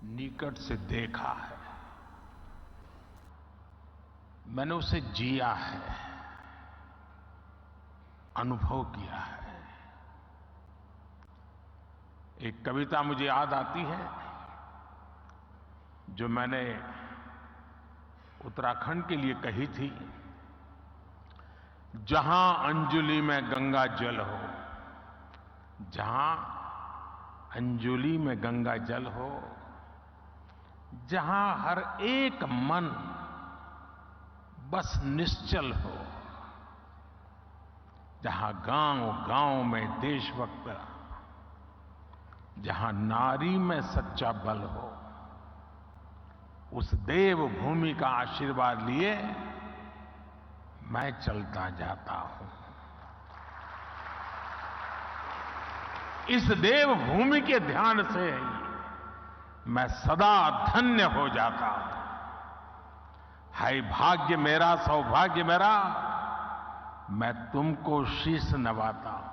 निकट से देखा है, मैंने उसे जिया है, अनुभव किया है। एक कविता मुझे याद आती है जो मैंने उत्तराखंड के लिए कही थी। जहां अंजुलि में गंगा जल हो, जहां अंजुलि में गंगा जल हो, जहां हर एक मन बस निश्चल हो, जहां गांव-गांव में देशभक्त, जहां नारी में सच्चा बल हो, उस देवभूमि का आशीर्वाद लिए मैं चलता जाता हूं। इस देवभूमि के ध्यान से मैं सदा धन्य हो जाता हूं। हाय भाग्य मेरा, सौभाग्य मेरा, मैं तुमको शीश नवाता हूं।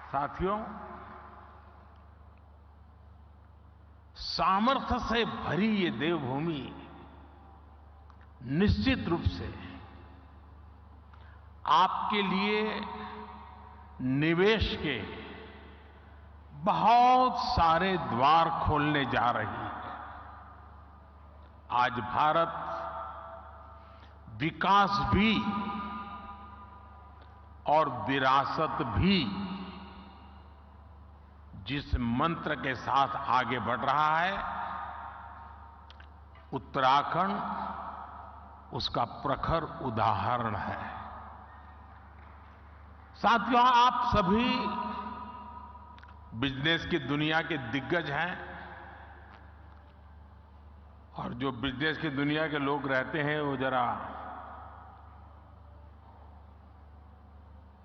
साथियों, सामर्थ्य से भरी ये देवभूमि निश्चित रूप से आपके लिए निवेश के बहुत सारे द्वार खोलने जा रही है। आज भारत विकास भी और विरासत भी जिस मंत्र के साथ आगे बढ़ रहा है, उत्तराखंड उसका प्रखर उदाहरण है। साथियों, आप सभी बिजनेस की दुनिया के दिग्गज हैं और जो बिजनेस की दुनिया के लोग रहते हैं वो जरा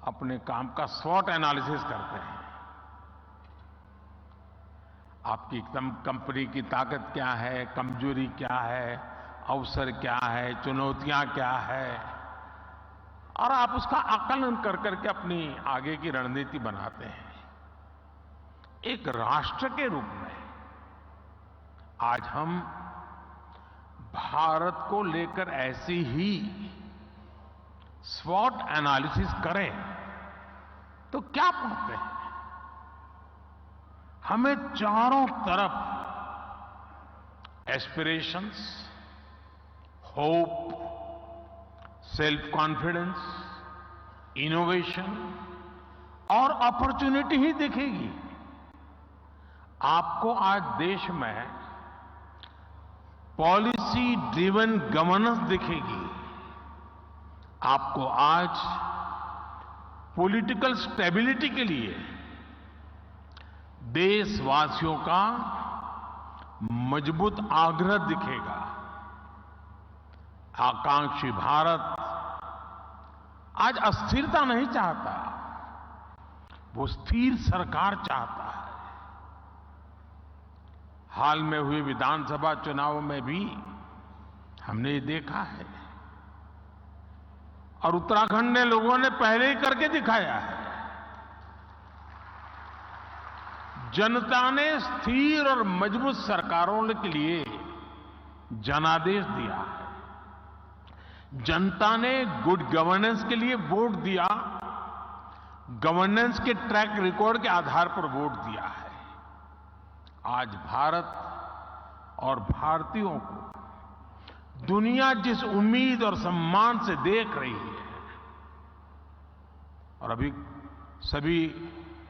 अपने काम का स्वॉट एनालिसिस करते हैं। आपकी कंपनी की ताकत क्या है, कमजोरी क्या है, अवसर क्या है, चुनौतियां क्या है, और आप उसका आकलन कर करके अपनी आगे की रणनीति बनाते हैं। एक राष्ट्र के रूप में आज हम भारत को लेकर ऐसी ही स्वॉट एनालिसिस करें तो क्या पाते हैं? हमें चारों तरफ aspirations, hope, self confidence, innovation और अपॉर्चुनिटी ही दिखेगी। आपको आज देश में पॉलिसी ड्रिवन गवर्नेंस दिखेगी। आपको आज पॉलिटिकल स्टेबिलिटी के लिए देशवासियों का मजबूत आग्रह दिखेगा। आकांक्षी भारत आज अस्थिरता नहीं चाहता, वो स्थिर सरकार चाहता है। हाल में हुए विधानसभा चुनाव में भी हमने ये देखा है और उत्तराखंड ने लोगों ने पहले ही करके दिखाया है। जनता ने स्थिर और मजबूत सरकारों के लिए जनादेश दिया है। जनता ने गुड गवर्नेंस के लिए वोट दिया, गवर्नेंस के ट्रैक रिकॉर्ड के आधार पर वोट दिया है। आज भारत और भारतीयों को दुनिया जिस उम्मीद और सम्मान से देख रही है, और अभी सभी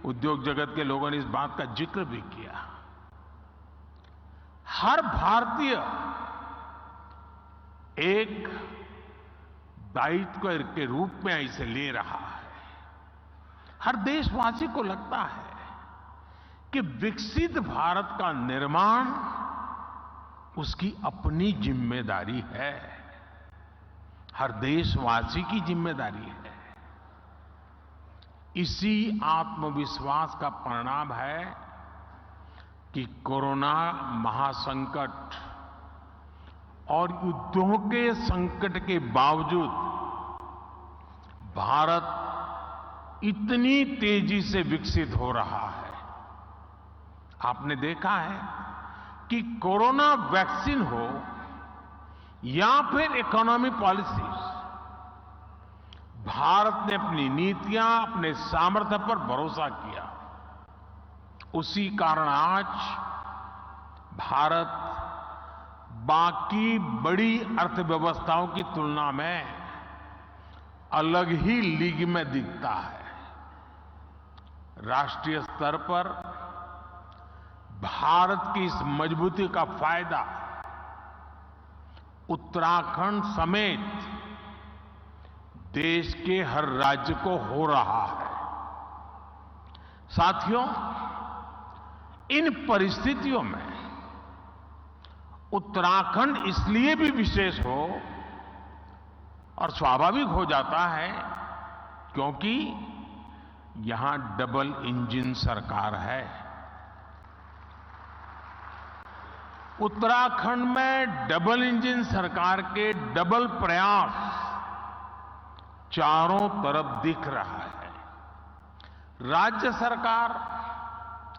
उद्योग जगत के लोगों ने इस बात का जिक्र भी किया, हर भारतीय एक दायित्व के रूप में इसे ले रहा है। हर देशवासी को लगता है कि विकसित भारत का निर्माण उसकी अपनी जिम्मेदारी है, हर देशवासी की जिम्मेदारी है। इसी आत्मविश्वास का परिणाम है कि कोरोना महासंकट और युद्धों के संकट के बावजूद भारत इतनी तेजी से विकसित हो रहा है। आपने देखा है कि कोरोना वैक्सीन हो या फिर इकोनॉमी पॉलिसीज, भारत ने अपनी नीतियां, अपने सामर्थ्य पर भरोसा किया। उसी कारण आज भारत बाकी बड़ी अर्थव्यवस्थाओं की तुलना में अलग ही लीग में दिखता है। राष्ट्रीय स्तर पर भारत की इस मजबूती का फायदा उत्तराखंड समेत देश के हर राज्य को हो रहा है। साथियों, इन परिस्थितियों में उत्तराखंड इसलिए भी विशेष हो और स्वाभाविक हो जाता है क्योंकि यहां डबल इंजन सरकार है। उत्तराखंड में डबल इंजन सरकार के डबल प्रयास चारों तरफ दिख रहा है। राज्य सरकार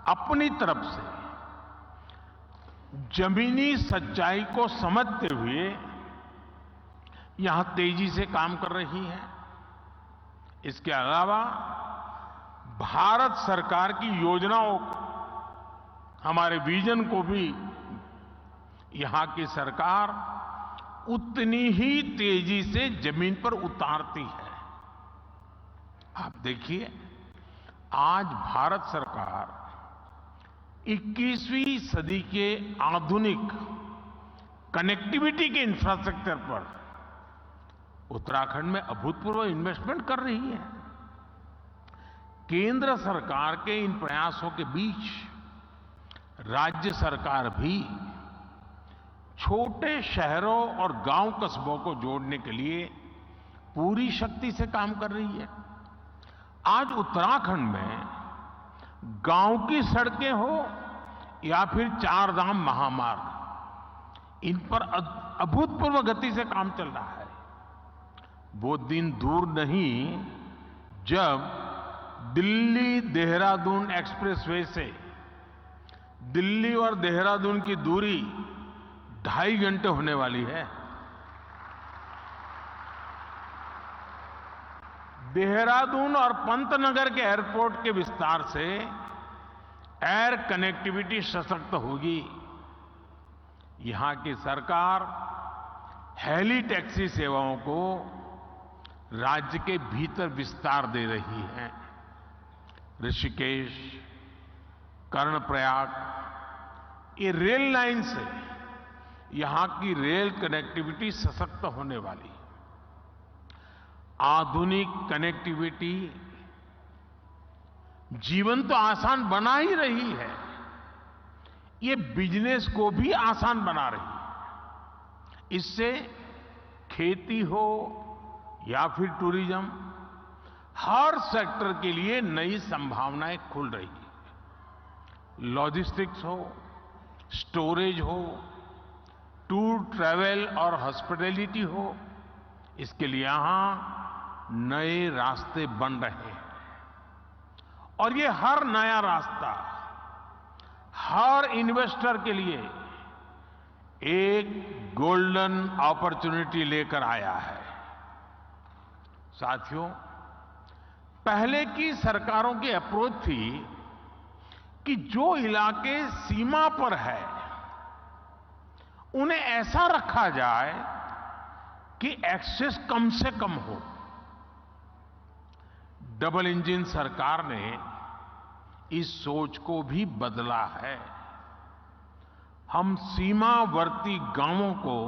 अपनी तरफ से जमीनी सच्चाई को समझते हुए यहां तेजी से काम कर रही है। इसके अलावा भारत सरकार की योजनाओं को, हमारे विजन को भी यहां की सरकार उतनी ही तेजी से जमीन पर उतारती है। आप देखिए, आज भारत सरकार 21वीं सदी के आधुनिक कनेक्टिविटी के इंफ्रास्ट्रक्चर पर उत्तराखंड में अभूतपूर्व इन्वेस्टमेंट कर रही है। केंद्र सरकार के इन प्रयासों के बीच राज्य सरकार भी छोटे शहरों और गांव कस्बों को जोड़ने के लिए पूरी शक्ति से काम कर रही है। आज उत्तराखंड में गांव की सड़कें हो या फिर चार धाम महामार्ग, इन पर अभूतपूर्व गति से काम चल रहा है। वो दिन दूर नहीं जब दिल्ली देहरादून एक्सप्रेसवे से दिल्ली और देहरादून की दूरी 2.5 घंटे होने वाली है। देहरादून और पंतनगर के एयरपोर्ट के विस्तार से एयर कनेक्टिविटी सशक्त होगी। यहां की सरकार हेली टैक्सी सेवाओं को राज्य के भीतर विस्तार दे रही है। ऋषिकेश, कर्णप्रयाग, ये रेल लाइन से यहां की रेल कनेक्टिविटी सशक्त होने वाली है। आधुनिक कनेक्टिविटी जीवन तो आसान बना ही रही है, ये बिजनेस को भी आसान बना रही है। इससे खेती हो या फिर टूरिज्म, हर सेक्टर के लिए नई संभावनाएं खुल रही है। लॉजिस्टिक्स हो, स्टोरेज हो, टूर ट्रैवल और हॉस्पिटैलिटी हो, इसके लिए यहां नए रास्ते बन रहे हैं। और ये हर नया रास्ता हर इन्वेस्टर के लिए एक गोल्डन अपॉर्चुनिटी लेकर आया है। साथियों, पहले की सरकारों की अप्रोच थी कि जो इलाके सीमा पर है उन्हें ऐसा रखा जाए कि एक्सेस कम से कम हो। डबल इंजन सरकार ने इस सोच को भी बदला है। हम सीमावर्ती गांवों को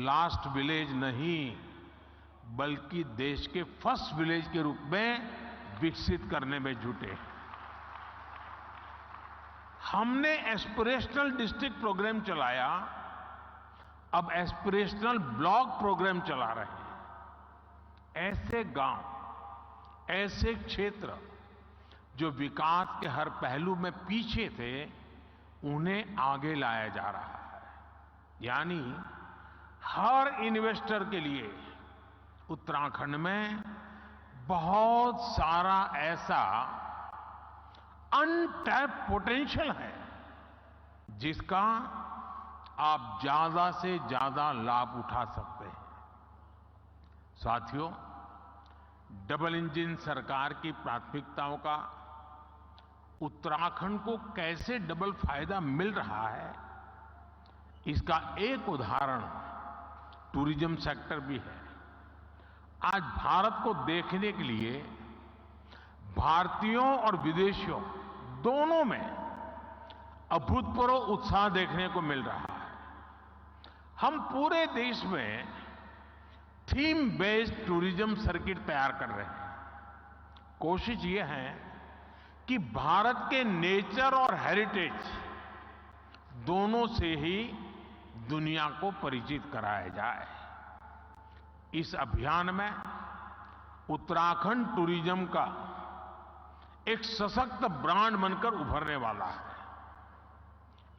लास्ट विलेज नहीं बल्कि देश के फर्स्ट विलेज के रूप में विकसित करने में जुटे हैं। हमने एस्पिरेशनल डिस्ट्रिक्ट प्रोग्राम चलाया, अब एस्पिरेशनल ब्लॉक प्रोग्राम चला रहे हैं। ऐसे गांव, ऐसे क्षेत्र जो विकास के हर पहलू में पीछे थे, उन्हें आगे लाया जा रहा है। यानी हर इन्वेस्टर के लिए उत्तराखंड में बहुत सारा ऐसा अनटैप्ड पोटेंशियल है जिसका आप ज्यादा से ज्यादा लाभ उठा सकते हैं। साथियों, डबल इंजन सरकार की प्राथमिकताओं का उत्तराखंड को कैसे डबल फायदा मिल रहा है, इसका एक उदाहरण टूरिज्म सेक्टर भी है। आज भारत को देखने के लिए भारतीयों और विदेशियों दोनों में अभूतपूर्व उत्साह देखने को मिल रहा है। हम पूरे देश में थीम बेस्ड टूरिज्म सर्किट तैयार कर रहे हैं। कोशिश ये है कि भारत के नेचर और हेरिटेज दोनों से ही दुनिया को परिचित कराया जाए। इस अभियान में उत्तराखंड टूरिज्म का एक सशक्त ब्रांड बनकर उभरने वाला है।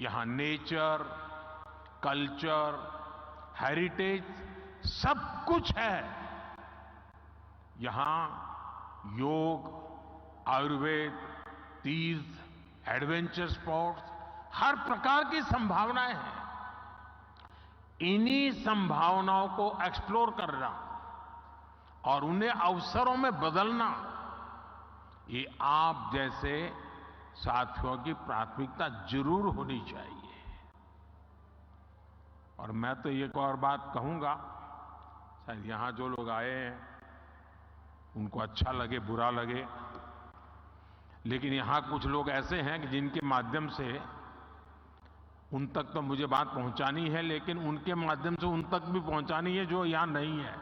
यहां नेचर, कल्चर, हेरिटेज सब कुछ है। यहां योग, आयुर्वेद, तीर्थ, एडवेंचर स्पोर्ट्स, हर प्रकार की संभावनाएं हैं। इन्हीं संभावनाओं को एक्सप्लोर करना और उन्हें अवसरों में बदलना, ये आप जैसे साथियों की प्राथमिकता जरूर होनी चाहिए। और मैं तो एक और बात कहूंगा, शायद यहां जो लोग आए हैं उनको अच्छा लगे बुरा लगे, लेकिन यहां कुछ लोग ऐसे हैं कि जिनके माध्यम से उन तक तो मुझे बात पहुंचानी है, लेकिन उनके माध्यम से उन तक भी पहुंचानी है जो यहां नहीं है।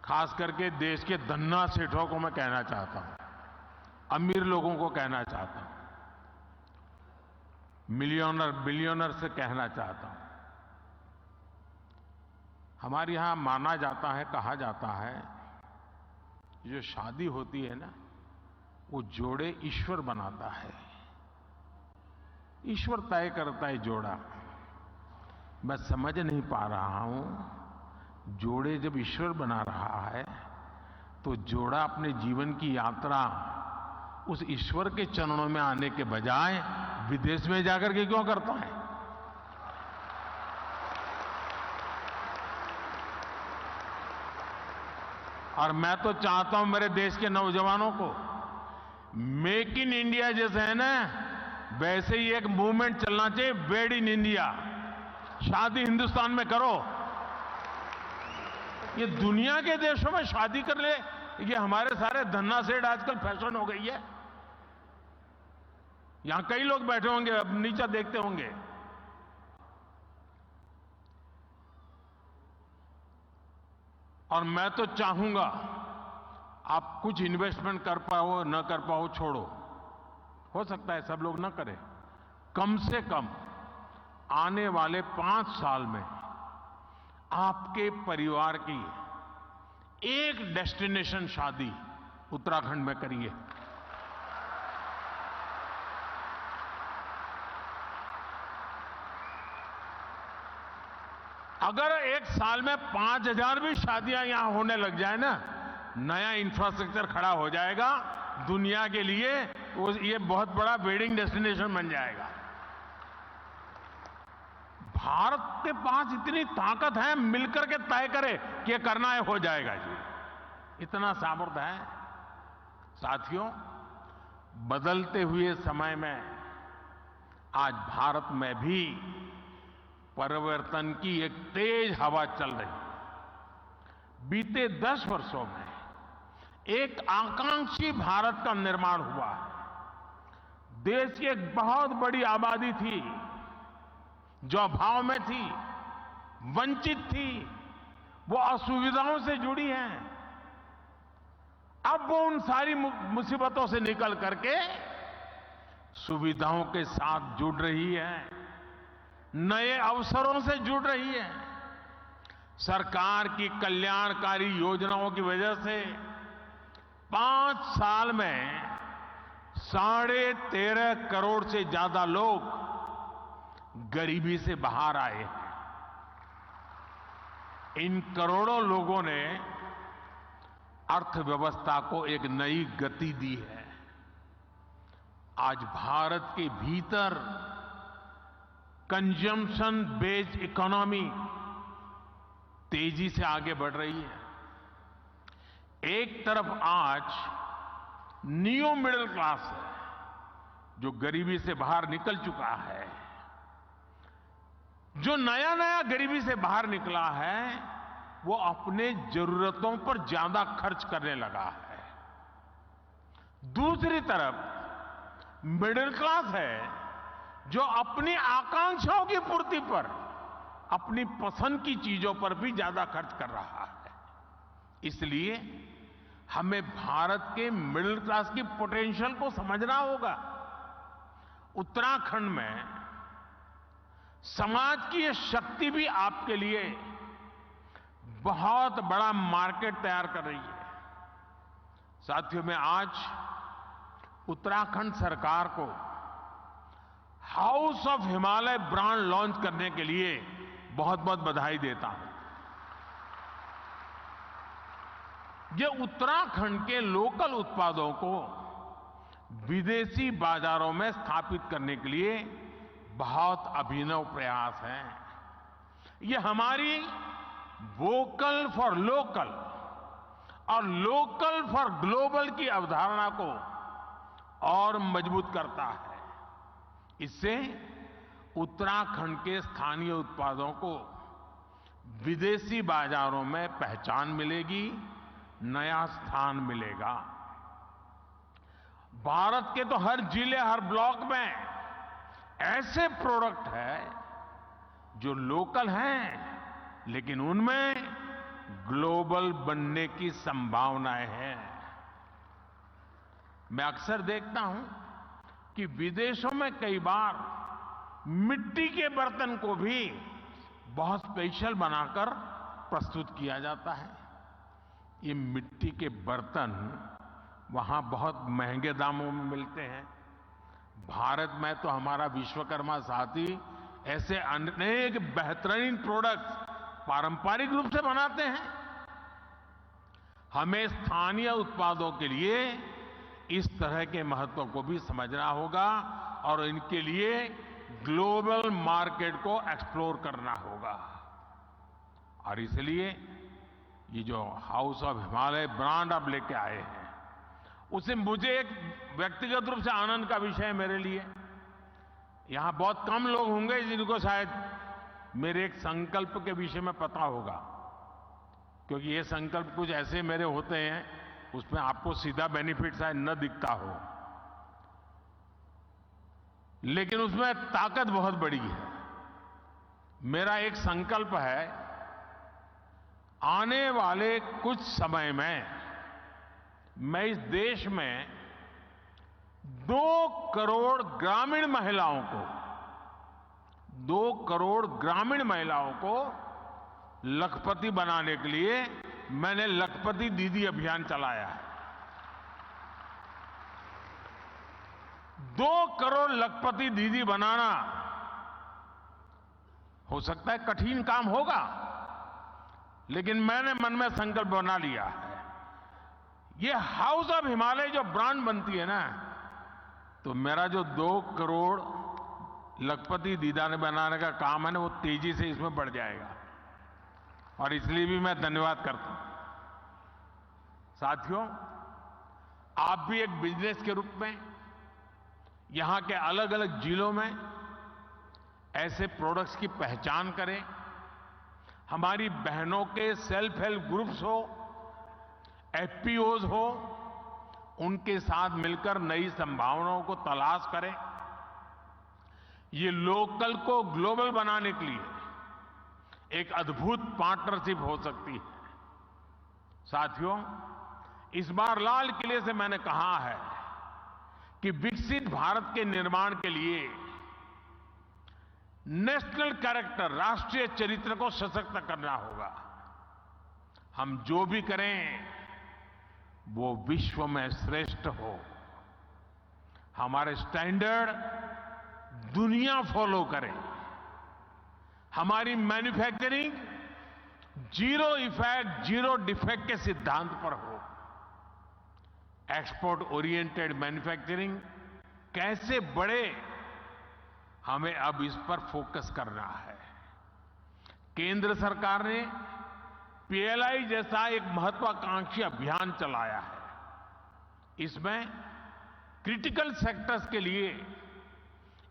खास करके देश के धन्ना सेठों को मैं कहना चाहता हूं, अमीर लोगों को कहना चाहता हूं, मिलियनर बिलियनर से कहना चाहता हूं। हमारे यहां माना जाता है, कहा जाता है, जो शादी होती है ना, वो जोड़े ईश्वर बनाता है, ईश्वर तय करता है जोड़ा। मैं समझ नहीं पा रहा हूं, जोड़े जब ईश्वर बना रहा है तो जोड़ा अपने जीवन की यात्रा उस ईश्वर के चरणों में आने के बजाय विदेश में जाकर के क्यों करता है? और मैं तो चाहता हूं मेरे देश के नौजवानों को, मेक इन इंडिया जैसे है ना, वैसे ही एक मूवमेंट चलना चाहिए, वेड इन इंडिया। शादी हिंदुस्तान में करो। ये दुनिया के देशों में शादी कर ले, ये हमारे सारे धन्ना सेठ आजकल फैशन हो गई है। यहां कई लोग बैठे होंगे, अब नीचे देखते होंगे। और मैं तो चाहूंगा आप कुछ इन्वेस्टमेंट कर पाओ न कर पाओ छोड़ो, हो सकता है सब लोग न करें, कम से कम आने वाले 5 साल में आपके परिवार की एक डेस्टिनेशन शादी उत्तराखंड में करिए। अगर एक साल में 5,000 भी शादियां यहां होने लग जाए ना, नया इंफ्रास्ट्रक्चर खड़ा हो जाएगा दुनिया के लिए, ये बहुत बड़ा वेडिंग डेस्टिनेशन बन जाएगा। भारत के पास इतनी ताकत है, मिलकर के तय करे कि ये करना है, हो जाएगा जी, इतना सामर्थ्य है। साथियों, बदलते हुए समय में आज भारत में भी परिवर्तन की एक तेज हवा चल रही है। बीते 10 वर्षों में एक आकांक्षी भारत का निर्माण हुआ है। देश की एक बहुत बड़ी आबादी थी जो अभाव में थी, वंचित थी, वो असुविधाओं से जुड़ी है। अब वो उन सारी मुसीबतों से निकल करके सुविधाओं के साथ जुड़ रही है, नए अवसरों से जुड़ रही है। सरकार की कल्याणकारी योजनाओं की वजह से 5 साल में 13.5 करोड़ से ज्यादा लोग गरीबी से बाहर आए हैं। इन करोड़ों लोगों ने अर्थव्यवस्था को एक नई गति दी है। आज भारत के भीतर कंजम्पशन बेस्ड इकोनॉमी तेजी से आगे बढ़ रही है। एक तरफ आज न्यू मिडिल क्लास है, जो गरीबी से बाहर निकल चुका है, जो नया नया गरीबी से बाहर निकला है, वो अपने जरूरतों पर ज्यादा खर्च करने लगा है। दूसरी तरफ मिडिल क्लास है, जो अपनी आकांक्षाओं की पूर्ति पर, अपनी पसंद की चीजों पर भी ज्यादा खर्च कर रहा है। इसलिए हमें भारत के मिडिल क्लास की पोटेंशियल को समझना होगा। उत्तराखंड में समाज की ये शक्ति भी आपके लिए बहुत बड़ा मार्केट तैयार कर रही है। साथियों, मैं आज उत्तराखंड सरकार को house of Himalaya brand launch करने के लिए बहुत बहुत बधाई देता हूं। ये उत्तराखंड के लोकल उत्पादों को विदेशी बाजारों में स्थापित करने के लिए बहुत अभिनव प्रयास है। ये हमारी वोकल फॉर लोकल और लोकल फॉर ग्लोबल की अवधारणा को और मजबूत करता है। इससे उत्तराखंड के स्थानीय उत्पादों को विदेशी बाजारों में पहचान मिलेगी, नया स्थान मिलेगा। भारत के तो हर जिले, हर ब्लॉक में ऐसे प्रोडक्ट हैं जो लोकल हैं, लेकिन उनमें ग्लोबल बनने की संभावनाएं हैं। मैं अक्सर देखता हूं कि विदेशों में कई बार मिट्टी के बर्तन को भी बहुत स्पेशल बनाकर प्रस्तुत किया जाता है। ये मिट्टी के बर्तन वहां बहुत महंगे दामों में मिलते हैं। भारत में तो हमारा विश्वकर्मा साथी ऐसे अनेक बेहतरीन प्रोडक्ट्स पारंपरिक रूप से बनाते हैं। हमें स्थानीय उत्पादों के लिए इस तरह के महत्व को भी समझना होगा और इनके लिए ग्लोबल मार्केट को एक्सप्लोर करना होगा। और इसलिए ये जो हाउस ऑफ हिमालय ब्रांड आप लेके आए हैं, उसे मुझे एक व्यक्तिगत रूप से आनंद का विषय है मेरे लिए। यहां बहुत कम लोग होंगे जिनको शायद मेरे एक संकल्प के विषय में पता होगा, क्योंकि ये संकल्प कुछ ऐसे मेरे होते हैं उसमें आपको सीधा बेनिफिट शायद न दिखता हो, लेकिन उसमें ताकत बहुत बड़ी है। मेरा एक संकल्प है, आने वाले कुछ समय में मैं इस देश में 2 करोड़ ग्रामीण महिलाओं को 2 करोड़ ग्रामीण महिलाओं को लखपति बनाने के लिए मैंने लखपति दीदी अभियान चलाया है। 2 करोड़ लखपति दीदी बनाना हो सकता है कठिन काम होगा, लेकिन मैंने मन में संकल्प बना लिया है। ये हाउस ऑफ हिमालय जो ब्रांड बनती है ना, तो मेरा जो 2 करोड़ लखपति दीदा ने बनाने का काम है ना, वो तेजी से इसमें बढ़ जाएगा। और इसलिए भी मैं धन्यवाद करता हूं। साथियों, आप भी एक बिजनेस के रूप में यहां के अलग अलग जिलों में ऐसे प्रोडक्ट्स की पहचान करें। हमारी बहनों के सेल्फ हेल्प ग्रुप्स हो, एफपीओज हो, उनके साथ मिलकर नई संभावनाओं को तलाश करें। ये लोकल को ग्लोबल बनाने के लिए एक अद्भुत पार्टनरशिप हो सकती है। साथियों, इस बार लाल किले से मैंने कहा है कि विकसित भारत के निर्माण के लिए नेशनल कैरेक्टर, राष्ट्रीय चरित्र को सशक्त करना होगा। हम जो भी करें वो विश्व में श्रेष्ठ हो, हमारे स्टैंडर्ड दुनिया फॉलो करे, हमारी manufacturing zero effect, zero defect के सिद्धांत पर हो। एक्सपोर्ट ओरिएंटेड मैन्युफैक्चरिंग कैसे बढ़े, हमें अब इस पर फोकस करना है। केंद्र सरकार ने पीएलआई जैसा एक महत्वाकांक्षी अभियान चलाया है। इसमें क्रिटिकल सेक्टर्स के लिए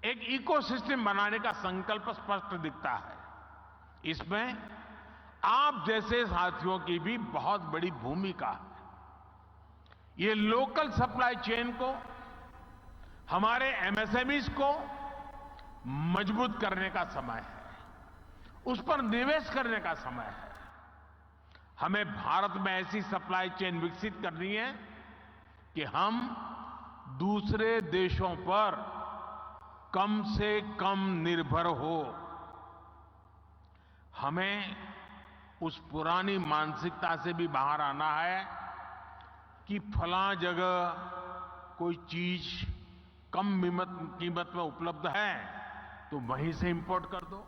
एक इकोसिस्टम बनाने का संकल्प स्पष्ट दिखता है। इसमें आप जैसे साथियों की भी बहुत बड़ी भूमिका है। ये लोकल सप्लाई चेन को, हमारे एमएसएमईज को मजबूत करने का समय है, उस पर निवेश करने का समय है। हमें भारत में ऐसी सप्लाई चेन विकसित करनी है कि हम दूसरे देशों पर कम से कम निर्भर हो। हमें उस पुरानी मानसिकता से भी बाहर आना है कि फलां जगह कोई चीज कम कीमत में उपलब्ध है तो वहीं से इंपोर्ट कर दो।